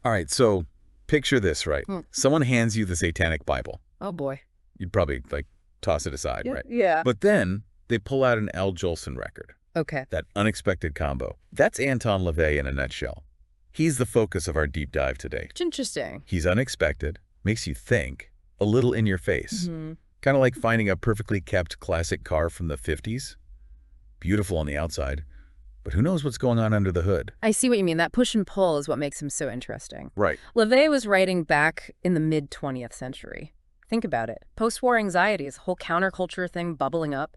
All right, so picture this, right? Someone hands you the Satanic Bible. Oh, boy. You'd probably, toss it aside, right? Yeah. But then they pull out an Al Jolson record. Okay. That unexpected combo. That's Anton LaVey in a nutshell. He's the focus of our deep dive today. It's interesting. He's unexpected, makes you think, a little in your face. Kind of like finding a perfectly kept classic car from the 50s. Beautiful on the outside, but who knows what's going on under the hood? I see what you mean. That push and pull is what makes him so interesting. Right. LaVey was writing back in the mid-20th century. Think about it. Post-war anxiety is a whole counterculture thing bubbling up.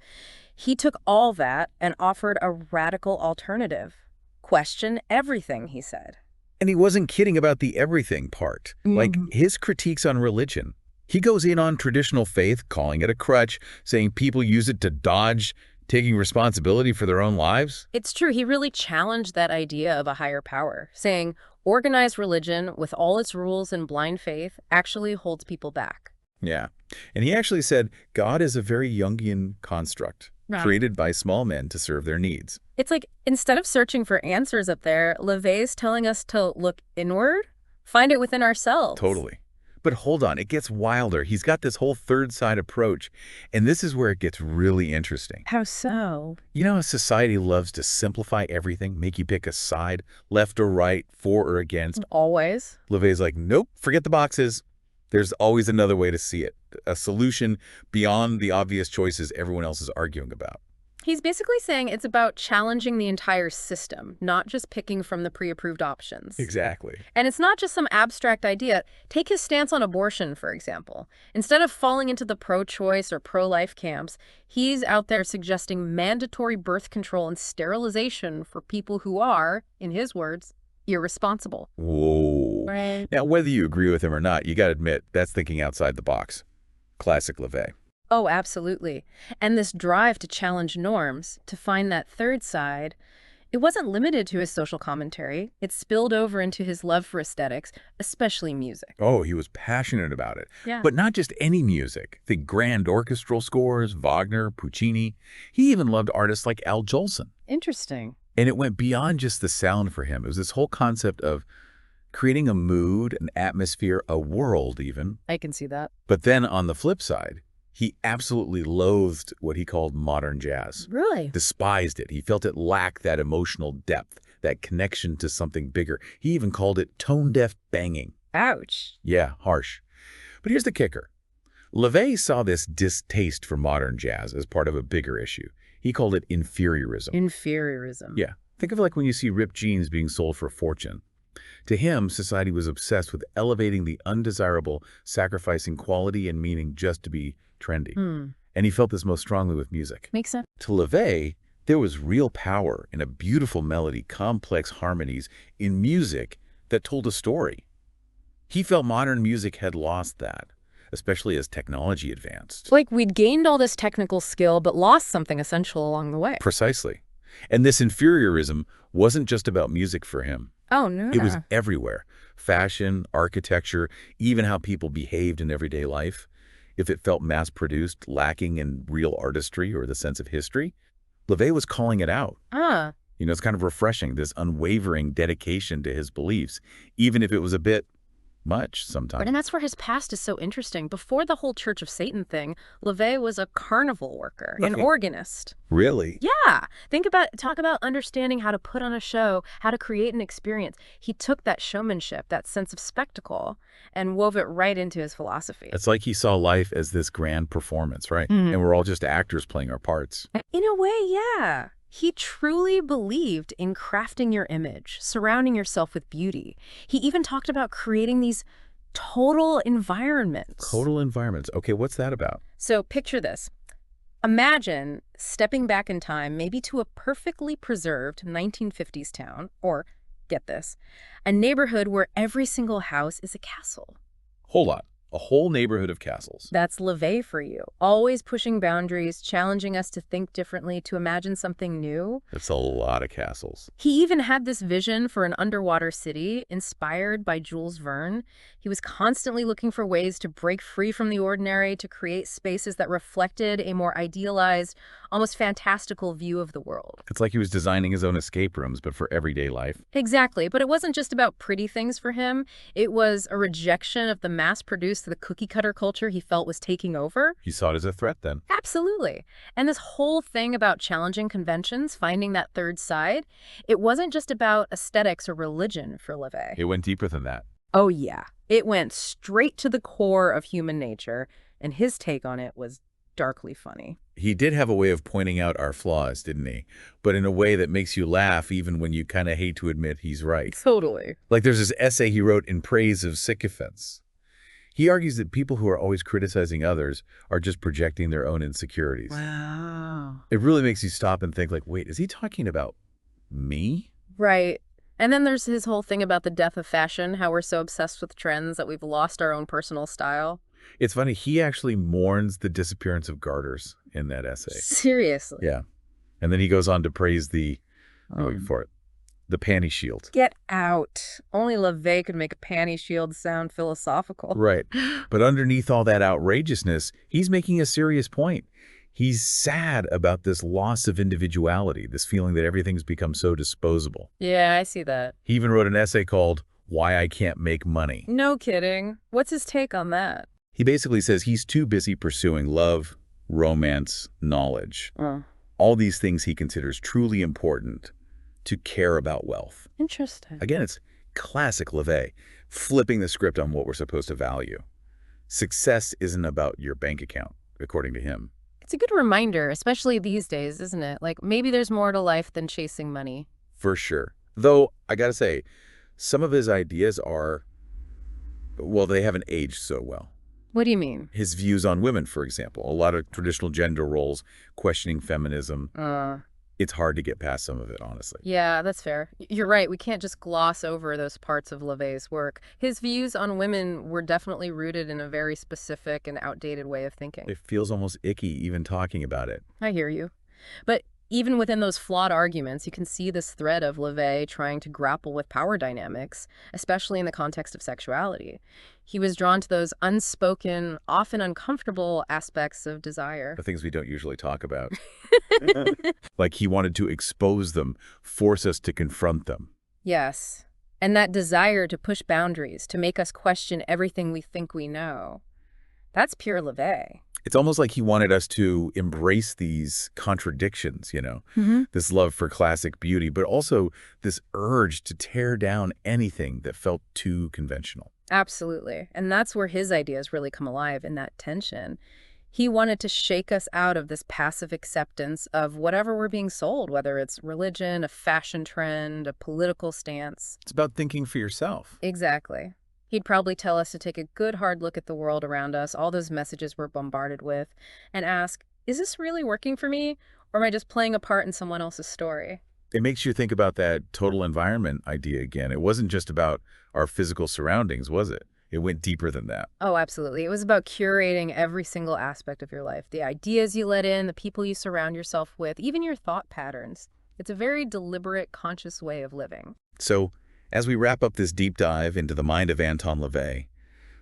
He took all that and offered a radical alternative. Question everything, he said. And he wasn't kidding about the everything part. Like his critiques on religion. He goes in on traditional faith, calling it a crutch, saying people use it to dodge taking responsibility for their own lives. It's true. He really challenged that idea of a higher power, saying organized religion with all its rules and blind faith actually holds people back. Yeah. And he actually said God is a very Jungian construct, created by small men to serve their needs. It's like, instead of searching for answers up there, LaVey's telling us to look inward, find it within ourselves. Totally. But hold on, it gets wilder. He's got this whole third side approach, and this is where it gets really interesting. How so? You know how society loves to simplify everything, make you pick a side, left or right, for or against? Always. LaVey's like, nope, forget the boxes. There's always another way to see it, a solution beyond the obvious choices everyone else is arguing about. He's basically saying it's about challenging the entire system, not just picking from the pre-approved options. Exactly. And it's not just some abstract idea. Take his stance on abortion, for example. Instead of falling into the pro-choice or pro-life camps, he's out there suggesting mandatory birth control and sterilization for people who are, in his words, irresponsible. Whoa. Right. Now, whether you agree with him or not, you got to admit, that's thinking outside the box. Classic LaVey. Oh, absolutely. And this drive to challenge norms, to find that third side, it wasn't limited to his social commentary. It spilled over into his love for aesthetics, especially music. Oh, he was passionate about it. Yeah. But not just any music. Think grand orchestral scores, Wagner, Puccini. He even loved artists like Al Jolson. Interesting. And it went beyond just the sound for him. It was this whole concept of creating a mood, an atmosphere, a world even. I can see that. But then on the flip side, he absolutely loathed what he called modern jazz. Really? Despised it. He felt it lacked that emotional depth, that connection to something bigger. He even called it tone-deaf banging. Ouch. Yeah, harsh. But here's the kicker. LaVey saw this distaste for modern jazz as part of a bigger issue. He called it inferiorism. Inferiorism. Yeah. Think of it like when you see ripped jeans being sold for a fortune. To him, society was obsessed with elevating the undesirable, sacrificing quality and meaning just to be trendy. And he felt this most strongly with music. Makes sense. To LaVey, there was real power in a beautiful melody, complex harmonies, in music that told a story. He felt modern music had lost that, especially as technology advanced. Like we'd gained all this technical skill, but lost something essential along the way. Precisely. And this inferiorism wasn't just about music for him. Oh, no. It was everywhere. Fashion, architecture, even how people behaved in everyday life. If it felt mass-produced, lacking in real artistry or the sense of history, LaVey was calling it out. You know, it's kind of refreshing, this unwavering dedication to his beliefs, even if it was a bit much sometimes. And that's where his past is so interesting. Before the whole Church of Satan thing, LaVey was a carnival worker, an organist. Really? Yeah. Talk about understanding how to put on a show, how to create an experience. He took that showmanship, that sense of spectacle, and wove it right into his philosophy. It's like he saw life as this grand performance, right? And we're all just actors playing our parts. In a way, yeah. He truly believed in crafting your image, surrounding yourself with beauty. He even talked about creating these total environments. Total environments. Okay, what's that about? So picture this. Imagine stepping back in time, maybe to a perfectly preserved 1950s town, or, get this, a neighborhood where every single house is a castle. Hold on. A whole neighborhood of castles. That's LaVey for you. Always pushing boundaries, challenging us to think differently, to imagine something new. That's a lot of castles. He even had this vision for an underwater city inspired by Jules Verne. He was constantly looking for ways to break free from the ordinary, to create spaces that reflected a more idealized, almost fantastical view of the world. It's like he was designing his own escape rooms, but for everyday life. Exactly, but it wasn't just about pretty things for him. It was a rejection of the mass-produced, the cookie-cutter culture he felt was taking over. He saw it as a threat then. Absolutely. And this whole thing about challenging conventions, finding that third side, it wasn't just about aesthetics or religion for LaVey. It went deeper than that. Oh, yeah. It went straight to the core of human nature, and his take on it was darkly funny. He did have a way of pointing out our flaws, didn't he? But in a way that makes you laugh even when you kind of hate to admit he's right. Totally. Like there's this essay he wrote in praise of sycophants. He argues that people who are always criticizing others are just projecting their own insecurities. Wow. It really makes you stop and think like, wait, is he talking about me? Right. And then there's his whole thing about the death of fashion, how we're so obsessed with trends that we've lost our own personal style. It's funny, he actually mourns the disappearance of garters in that essay. Seriously. Yeah. And then he goes on to praise the, wait for it, the panty shield. Get out. Only LaVey could make a panty shield sound philosophical. Right. But underneath all that outrageousness, he's making a serious point. He's sad about this loss of individuality, this feeling that everything's become so disposable. Yeah, I see that. He even wrote an essay called Why I Can't Make Money. No kidding. What's his take on that? He basically says he's too busy pursuing love, romance, knowledge. All these things he considers truly important to care about wealth. Interesting. Again, it's classic LaVey, flipping the script on what we're supposed to value. Success isn't about your bank account, according to him. It's a good reminder, especially these days, isn't it? Like, maybe there's more to life than chasing money. For sure. Though, I gotta say, some of his ideas are, well, they haven't aged so well. What do you mean? His views on women, for example, a lot of traditional gender roles, questioning feminism. It's hard to get past some of it, honestly. Yeah, that's fair. You're right. We can't just gloss over those parts of LaVey's work. His views on women were definitely rooted in a very specific and outdated way of thinking. It feels almost icky even talking about it. I hear you. But even within those flawed arguments, you can see this thread of LaVey trying to grapple with power dynamics, especially in the context of sexuality. He was drawn to those unspoken, often uncomfortable aspects of desire. The things we don't usually talk about. Like he wanted to expose them, force us to confront them. Yes. And that desire to push boundaries, to make us question everything we think we know. That's pure LaVey. It's almost like he wanted us to embrace these contradictions, you know, this love for classic beauty, but also this urge to tear down anything that felt too conventional. Absolutely. And that's where his ideas really come alive, in that tension. He wanted to shake us out of this passive acceptance of whatever we're being sold, whether it's religion, a fashion trend, a political stance. It's about thinking for yourself. Exactly. He'd probably tell us to take a good hard look at the world around us, all those messages we're bombarded with, and ask, is this really working for me, or am I just playing a part in someone else's story? It makes you think about that total environment idea again. It wasn't just about our physical surroundings, was it? It went deeper than that. Oh, absolutely. It was about curating every single aspect of your life, the ideas you let in, the people you surround yourself with, even your thought patterns. It's a very deliberate, conscious way of living. So, as we wrap up this deep dive into the mind of Anton LaVey,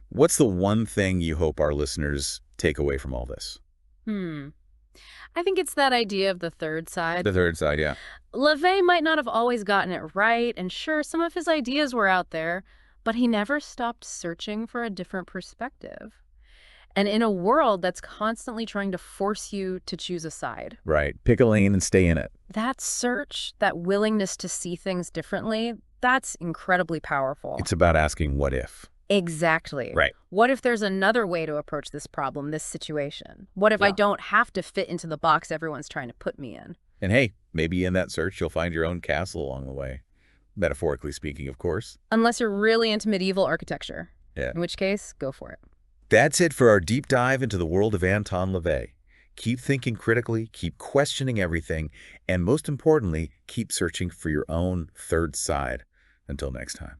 what's the one thing you hope our listeners take away from all this? I think it's that idea of the third side. The third side, yeah. LaVey might not have always gotten it right, and sure, some of his ideas were out there, but he never stopped searching for a different perspective. And in a world that's constantly trying to force you to choose a side. Right. Pick a lane and stay in it. That search, that willingness to see things differently, that's incredibly powerful. It's about asking what if. Exactly. Right. What if there's another way to approach this problem, this situation? What if I don't have to fit into the box everyone's trying to put me in? And hey, maybe in that search you'll find your own castle along the way. Metaphorically speaking, of course. Unless you're really into medieval architecture. Yeah. In which case, go for it. That's it for our deep dive into the world of Anton LaVey. Keep thinking critically, keep questioning everything, and most importantly, keep searching for your own third side. Until next time.